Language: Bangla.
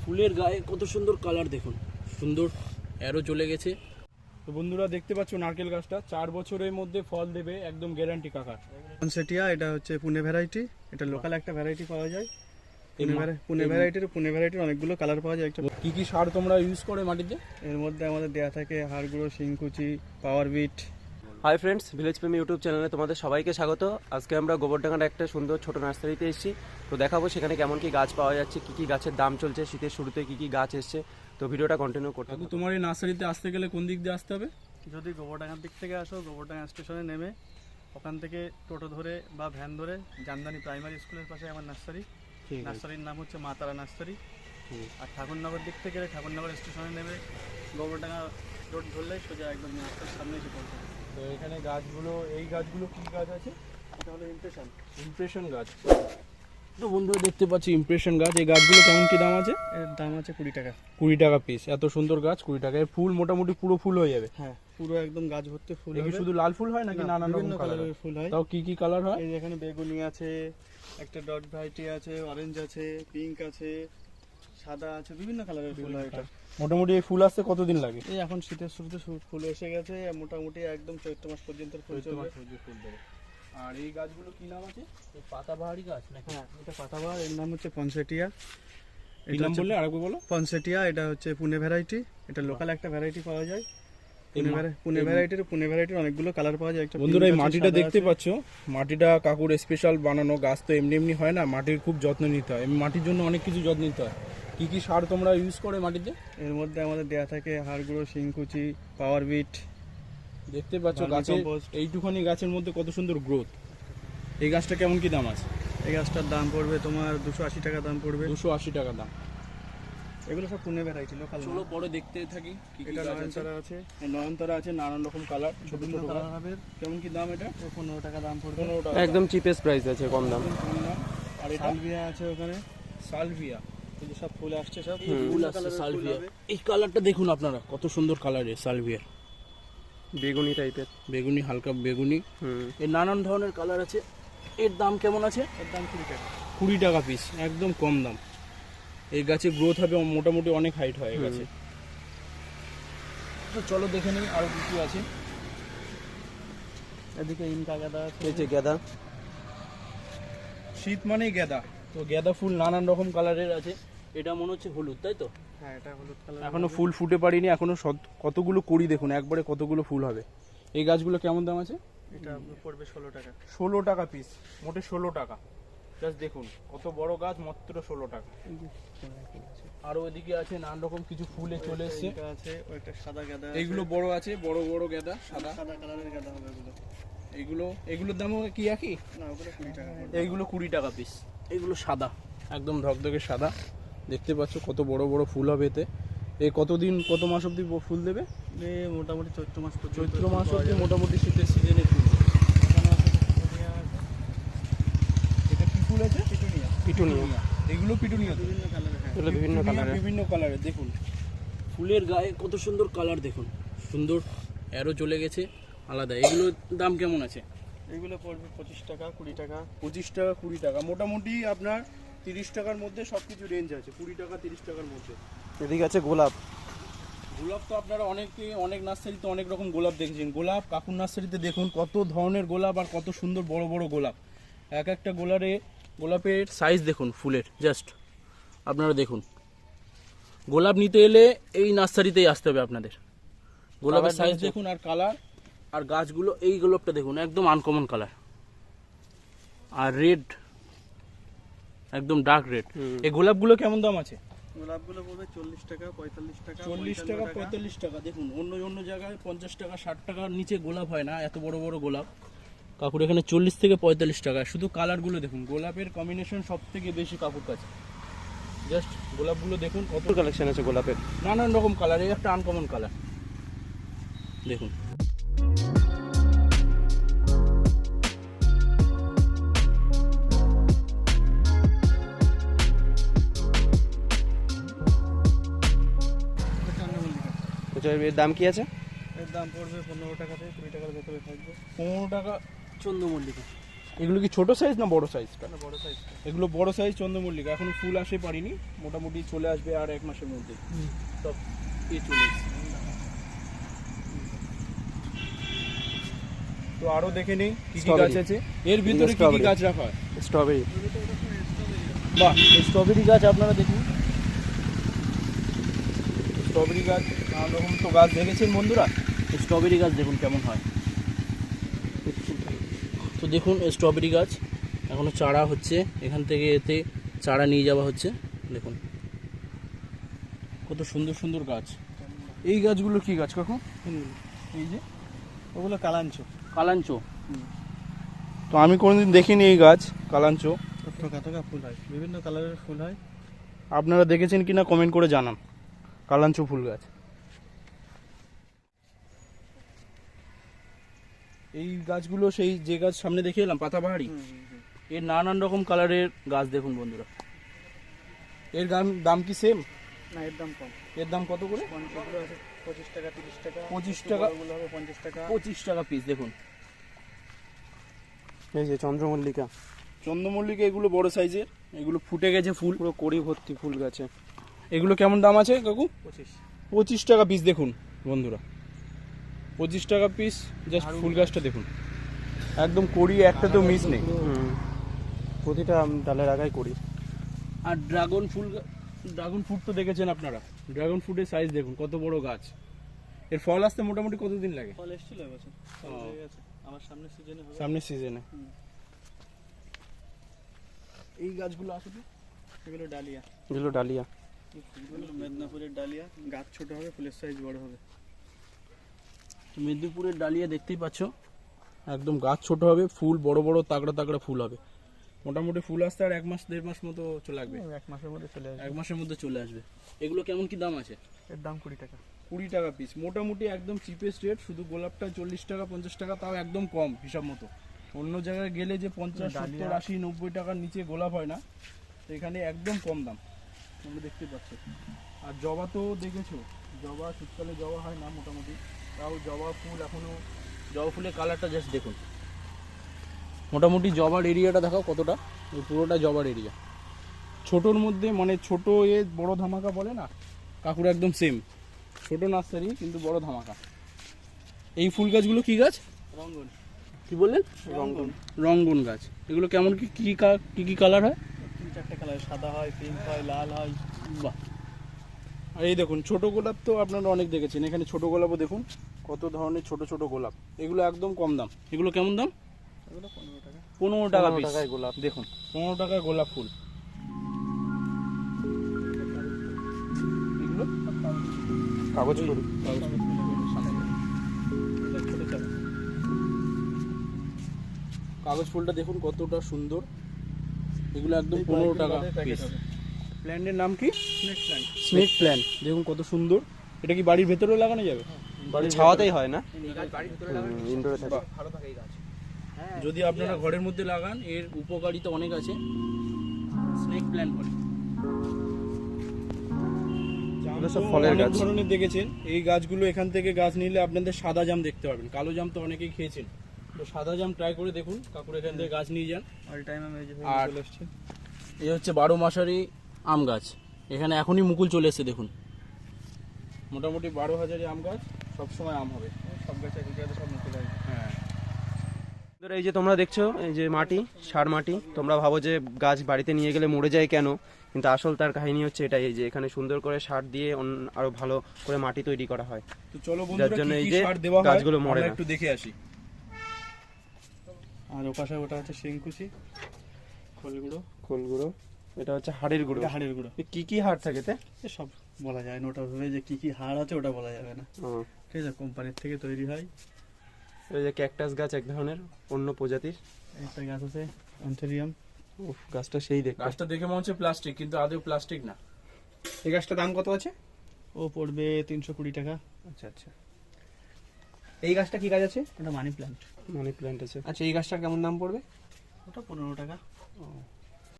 ফুলের গায়ে কত সুন্দর কালার দেখুন, সুন্দর অ্যারো চলে গেছে। তো বন্ধুরা দেখতে পাচ্ছ নারকেল গাছটা 4 বছরের মধ্যে ফল দেবে, একদম গ্যারান্টি কাকা। পনসেটিয়া, এটা হচ্ছে পুনে ভ্যারাইটি, এটা লোকাল একটা ভ্যারাইটি পাওয়া যায়। পুনে ভ্যারাইটির অনেকগুলো কালার পাওয়া যায়। একটা কি কি সার তোমরা ইউজ করে মাটিতে? এর মধ্যে আমাদের দেয়া থাকে হাড় গুঁড়ো, শিংকুচি, পাওয়ার বিট। হাই ফ্রেন্ডস, ভিলেজ প্রেমী ইউটিউব চ্যানেলে তোমাদের সবাইকে স্বাগত। আজকে আমরা গোবরডাঙ্গার একটা সুন্দর ছোট নার্সারিতে এসেছি। তো দেখাবো সেখানে কেমন কি গাছ পাওয়া যাচ্ছে, কি কি গাছের দাম চলছে, শীতের শুরুতে কি কি গাছ এসছে। তো ভিডিওটা কন্টিনিউ করতে কাকু, তোমার এই নার্সারিতে আসতে গেলে কোন দিক দিয়ে আসতে হবে? যদি গোবরডাঙ্গার দিক থেকে আসো, গোবরডাঙ্গা স্টেশনে নেমে ওখান থেকে টোটো ধরে বা ভ্যান ধরে জামদানি প্রাইমারি স্কুলের পাশে আমার নার্সারি। নার্সারির নাম হচ্ছে মা তারা নার্সারি। আর ঠাকুরনগর দিক থেকে গেলে ঠাকুরনগর স্টেশনে নেমে গোবরডাঙ্গা রোড ধরলেই সোজা একদম রাস্তার সামনে এসে পৌঁছাবে। তো এখানে গাছগুলো, এই গাছগুলো কি গাছ আছে? এটা হলো ইমপ্রেশন গাছ। তো বন্ধুরা দেখতে পাচ্ছি ইমপ্রেশন গাছ। এই গাছগুলো কেমন কি দাম আছে? এর দাম আছে 20 টাকা। 20 টাকা পিস। এত সুন্দর গাছ 20 টাকায়। ফুল মোটামুটি পুরো ফুল হয়ে যাবে। হ্যাঁ, পুরো একদম গাছ ভর্তি ফুল কি হবে। শুধু লাল ফুল হয় নাকি নানান রকম বিভিন্ন কালারের কালারের ফুল হয়? তাও কি কি কালার হয়? এই যে এখানে বেগুনি আছে, একটা ডট ভ্যারাইটি আছে, অরেঞ্জ আছে, পিঙ্ক আছে, সাদা আছে, বিভিন্ন কালারের ফুল হয় এটা। মোটামুটি এই ফুল আসতে কতদিন লাগে? এই এখন শীতের শুরুতে ফুল এসে গেছে, মোটামুটি একদম চৈত্র মাস পর্যন্ত ফুল চলবে। ফুল দেবে। আর এই গাছগুলো কি নাম আছে? এই পাতাবাহারি গাছ নাকি? হ্যাঁ, এটা পাতাবাহার, এর নাম হচ্ছে পনসেটিয়া। এই নাম বললে আরেকবার বলো। পনসেটিয়া, এটা হচ্ছে পুনে ভ্যারাইটি, এটা লোকাল একটা ভ্যারাইটি পাওয়া যায়। পুনে ভ্যারাইটির অনেকগুলো কালার পাওয়া যায়। একটা বন্ধুরা এই pink আছে, মাটিটা সাদা দেখতে আছে। পাচ্ছ, মাটিটা কাকুর স্পেশাল বানানো। গাছ তো এমনি এমনি হয় না, মাটির খুব যত্ন নিতে হয়। মাটির জন্য অনেক কিছু যত্ন নিতে হয়। কি কি সার তোমরা ইউজ করে মাটিতে? এর মধ্যে আমাদের দেয়া থাকে হাড় গুঁড়ো, শিংকুচি, পাওয়ার বিট। দেখতে পাচ্ছ ভার্মি গাছের কম্পোস্ট। এইটুখানি গাছের মধ্যে কত সুন্দর গ্রোথ। এই গাছটা কেমন কি দাম আছে? এই গাছটার দাম পড়বে তোমার 280 টাকা দাম পড়বে। 280 টাকা দাম। এগুলো সব পুনে ভ্যারাইটি, লোকাল। চলো পরে দেখতে থাকি কি কি এটা গাছ আছে। নয়নতারা আছে, নয়নতারা আছে, নানান রকম কালার, ছোট ছোট বিভিন্ন গাছ। কালার হবে। কেমন কি দাম এটা? 15 টাকা দাম পড়বে। 15 টাকা একদম চিপেস্ট প্রাইস আছে, কম দাম। কম দাম। আর এটা সালভিয়া আছে ওখানে, সালভিয়া। এই যে সব ফুল আসছে, সব ফুল আছে সালভিয়া। এই কালারটা দেখুন আপনারা, কত সুন্দর কালার এর সালভিয়ার। বেগুনি টাইপের, বেগুনি, হালকা বেগুনি। হুম। এর নানান ধরনের কালার আছে। এর দাম কেমন আছে? এর দাম 20 টাকা। 20 টাকা পিস, একদম কম দাম। এই গাছে গ্রোথ হবে, মোটামুটি অনেক হাইট হয় এই গাছে। তো চলো দেখে নিই আরো কি কি আছে। এদিকে ইনকা গাঁদা আছে। এই যে গাঁদা, শীত মানেই গাঁদা। তো গাঁদা ফুল নানান রকম কালারের আছে। এটা মনে হচ্ছে হলুদ, তাই তো? হ্যাঁ, এটা হলুদ কালার। এখনো ফুল ফুটে পারিনি, এখনো কতগুলো কড়ি দেখুন, একবারে কতগুলো ফুল হবে। এই গাছগুলো কেমন দাম আছে? এটা পড়বে 16 টাকা। 16 টাকা পিস, মোটে 16 টাকা। জাস্ট দেখুন কত বড় গাছ, মাত্র 16 টাকা। আর ওইদিকে আছে নানান রকম কিছু ফুলে চলে এসছে। এটা আছে, ওইটা সাদা গাঁদা আছে। এইগুলো বড় আছে, বড় বড় গাঁদা, সাদা। সাদা কালারের গাঁদা হবে এগুলো। এগুলোর দামও কি একই? না, ওগুলো 20 টাকা পড়বে। এইগুলো 20 টাকা পিস। এইগুলো সাদা, একদম ধকধকে সাদা। দেখতে পাচ্ছ কত বড় বড় ফুল হবে এতে। এই কত মাস অবধি ফুল দেবে? মোটামুটি চৈত্র মাস পর্যন্ত। চৈত্র মাস অবধি মোটামুটি শীতের সিজনে ফুল দেবে। এখানে আছে পিটুনিয়া আছে। এটা কি ফুল আছে? পিটুনিয়া। পিটুনিয়া। এগুলো পিটুনিয়া। বিভিন্ন কালারের। হ্যাঁ, এগুলো বিভিন্ন কালারের। বিভিন্ন কালারের দেখুন। ফুলের গায়ে কত সুন্দর কালার দেখুন, সুন্দর অ্যারো চলে গেছে আলাদা। এগুলোর দাম কেমন আছে? এগুলো পড়বে 25 টাকা, 20 টাকা। 25 টাকা, 20 টাকা। মোটামুটি আপনার 30 টাকার মধ্যে সব কিছু রেঞ্জ আছে। 20 টাকা, 30 টাকার মধ্যে। এদিকে আছে গোলাপ। গোলাপ তো আপনারা অনেক নার্সারিতে অনেক রকম গোলাপ দেখেছেন। গোলাপ কাকুর নার্সারিতে দেখুন কত ধরনের গোলাপ, আর কত সুন্দর বড় বড় গোলাপ। এক একটা গোলাপের সাইজ দেখুন ফুলের, জাস্ট আপনারা দেখুন। গোলাপ নিতে এলে এই নার্সারিতেই আসতে হবে আপনাদের। গোলাপের সাইজ দেখুন, আর কালার, আর গাছগুলো। এই গোলাপটা দেখুন, একদম আনকমন কালার, আর রেড, একদম ডার্ক রেড। এই গোলাপগুলো কেমন দাম আছে? গোলাপগুলো পড়বে 40 টাকা, 45 টাকা, 40 টাকা, 45 টাকা। দেখুন অন্য জায়গায় 50 টাকা, 60 টাকার নিচে গোলাপ হয় না, এত বড় বড় গোলাপ। কাকুর এখানে 40 থেকে 45 টাকা। শুধু কালারগুলো দেখুন, গোলাপের কম্বিনেশন সব থেকে বেশি কাকুর কাছে। জাস্ট গোলাপগুলো দেখুন কত কালেকশন আছে গোলাপের, নানান রকম কালার। এই একটা আনকমন কালার দেখুন। এর দাম কি আছে? এর দাম পড়বে 15 টাকা থেকে 20 টাকার ভেতরে থাকবে। 15 টাকা চন্দ্রমল্লিকা। এগুলো কি ছোট সাইজ না বড় সাইজটা? এটা বড় সাইজ। এগুলো বড় সাইজ চন্দ্রমল্লিকা, এখনো ফুল আসে পারিনি, মোটামুটি চলে আসবে আর 1 মাসের মধ্যে সব চলে এসছে। তো আরো দেখে নেই কি কি গাছ আছে এর ভিতরে, কি কি Strawberry. গাছ রাখা হয়। স্ট্রবেরি। বাহ, স্ট্রবেরি গাছ আপনারা দেখুন, স্ট্রবেরি গাছ নানা রকম তো গাছ দেখেছেন বন্ধুরা, স্ট্রবেরি গাছ দেখুন কেমন হয়। তো দেখুন স্ট্রবেরি গাছ এখনো চারা হচ্ছে, এখান থেকে এতে চারা নিয়ে যাওয়া হচ্ছে। দেখুন কত সুন্দর সুন্দর গাছ। এই গাছগুলো কি গাছ কাকু? এই যে ওগুলো কালাঞ্চ। কালাঞ্চো। তো আমি কোনোদিন দেখিনি এই গাছ কালাঞ্চো। থোকা থোকা ফুল হয়, বিভিন্ন কালারের ফুল হয়। আপনারা দেখেছেন কিনা কমেন্ট করে জানান। কালাঞ্চো ফুল গাছ। এই গাছগুলো সেই যে গাছ সামনে দেখে এলাম পাতাবাহারি, এর নানান রকম কালারের গাছ দেখুন বন্ধুরা। এর দাম কি সেম? না, এর দাম কম। এর দাম কত করে? এগুলো আছে 25 টাকা, 30 টাকা। 25 টাকা। ওগুলো হবে 50 টাকা। 25 টাকা পিস। দেখুন এই যে চন্দ্রমল্লিকা, চন্দ্রমল্লিকা, এগুলো বড় সাইজের, এগুলো ফুটে গেছে ফুল, পুরো কড়ি ভর্তি ফুল গাছে। এগুলো কেমন দাম আছে কাকু? 25। 25 টাকা পিস। দেখুন বন্ধুরা 25 টাকা পিস। জাস্ট ফুল গাছটা দেখুন, একদম কড়ি একটা তো মিস নেই। প্রতিটা ডালের আগায় কড়ি। আর ড্রাগন ফ্রুট তো দেখেছেন আপনারা, ড্রাগন ফ্রুটের সাইজ দেখুন কত বড় গাছ। এর ফল আসতে মোটামুটি কতদিন লাগে? ফল এসেছিল এবছর, ফল হয়ে গেছে। আমার সামনের সিজনে হবে। সামনের সিজনে। এই গাছগুলো আসলে এগুলো ডালিয়া। এগুলো ডালিয়া। এগুলো মেদিনীপুরের ডালিয়া, গাছ ছোট হবে, ফুলের সাইজ বড় হবে। মেদিনীপুরের ডালিয়া দেখতেই পাচ্ছ, একদম গাছ ছোট হবে, ফুল বড় বড় তাগড়া তাগড়া ফুল হবে। মোটামুটি ফুল আসতে আর 1 মাস 1.5 মাস মতো লাগবে। 1 মাসের মধ্যে চলে আসবে। 1 মাসের মধ্যে চলে আসবে। এগুলো কেমন কি দাম আছে? এর দাম 20 টাকা। 20 টাকা পিস, মোটামুটি একদম চিপেস্ট রেট। শুধু গোলাপটা 40 টাকা 50 টাকা, তাও একদম কম হিসাব মতো। অন্য জায়গায় গেলে যে 50, 70, 80, 90 টাকার নিচে গোলাপ হয় না, তো এখানে একদম কম দাম তোমরা দেখতে পাচ্ছ। আর জবা তো দেখেছো, জবা শীতকালে জবা হয় না মোটামুটি, তাও জবা ফুল এখনো, জবা ফুলের কালারটা জাস্ট দেখুন। মোটামুটি জবার এরিয়াটা দেখাও কতটা, এই পুরোটা জবার এরিয়া। ছোটোর মধ্যে মানে ছোট বড় ধামাকা বলে না, কাকুর একদম সেম, ছোট নার্সারি কিন্তু বড় ধামাকা। এই ফুল গাছগুলো কি গাছ? রঙ্গন। কি বললেন? রঙ্গন। রঙ্গন গাছ। এগুলো কেমন কি কি কালার হয়? 3-4টে কালার, সাদা হয়, পিঙ্ক হয়, লাল হয়। বাহ। আর এই দেখুন ছোট গোলাপ তো আপনারা অনেক দেখেছেন, এখানে ছোট গোলাপও দেখুন কত ধরনের ছোট ছোট গোলাপ। এগুলো একদম কম দাম। এগুলো কেমন দাম? এগুলো 15 টাকা। 15 টাকা পিস। টাকায় গোলাপ। দেখুন 15 টাকায় গোলাপ ফুল। এগুলো কাগজ ফুল। কাগজ ফুলটা দেখুন কতটা সুন্দর। এগুলো একদম 15 টাকা পিস। প্ল্যান্টের নাম কি? Snake plant. Snake plant. দেখুন কত সুন্দর। এটা কি বাড়ির ভেতরেও লাগানো যাবে? বাড়ির ছাওয়াতেই হয় না? ইনডোরে থাকে। যদি আপনারা ঘরের মধ্যে লাগান, এর উপকারিতা অনেক আছে। স্নেক প্ল্যান্ট বলে। এগুলো সব ফলের অনেক গাছ। ধরনের দেখেছেন। এই গাছগুলো এখান থেকে গাছ নিলে আপনাদের সাদা জাম দেখতে পাবেন। কালো জাম তো অনেকেই খেয়েছেন, তো সাদা জাম ট্রাই করে দেখুন। কাকুর এখান থেকে গাছ নিয়ে যান। অল টাইম আমি এই যে আর চলে এসেছি। এই হচ্ছে 12 মাসারি আম গাছ। এখানে এখনই মুকুল চলে এসেছে দেখুন। মোটামুটি 12 হাজারি আম গাছ, সবসময় আম হবে। সব গাছ এক জায়গাতে সব মুখে যায়। হ্যাঁ। এই যে তোমরা দেখছো, এই যে মাটি, সার মাটি। তোমরা ভাবো যে গাছ বাড়িতে নিয়ে গেলে মরে যায় কেন, কিন্তু আসল তার কাহিনী হচ্ছে এটাই, এই যে এখানে সুন্দর করে সার দিয়ে আরো ভালো করে মাটি তৈরি করা হয়। তো চলো যার বন্ধুরা, জন্য কি এই কি যে সার দেওয়া হয় গাছগুলো মরে আমরা না। একটু দেখে আসি। আর ওপাশে ওটা হচ্ছে শিংকুচি, খোল গুঁড়ো। খোল গুঁড়ো। এটা হচ্ছে হাড়ের গুঁড়ো। এটা হাড়ের গুঁড়ো। এ কি কি হাড় থাকে এতে? এ সব বলা যায় না, ওটা ভেবে যে কি কি হাড় আছে ওটা বলা যাবে না। ও, ঠিক আছে, কোম্পানির থেকে তৈরি হয়। এই যে ক্যাকটাস গাছ, এক ধরনের অন্য প্রজাতির। একটা গাছ আছে অ্যান্থেরিয়াম। উফ, গাছটা সেই দেখতে। গাছটা দেখে মনে হচ্ছে প্লাস্টিক, কিন্তু আদৌ প্লাস্টিক না। এই গাছটার দাম কত আছে? ও পড়বে 320 টাকা। আচ্ছা আচ্ছা। এই গাছটা কি গাছ আছে? ওটা মানি প্ল্যান্ট। মানি প্ল্যান্ট আছে। আচ্ছা, এই গাছটার কেমন দাম পড়বে? ওটা 15 টাকা। ও,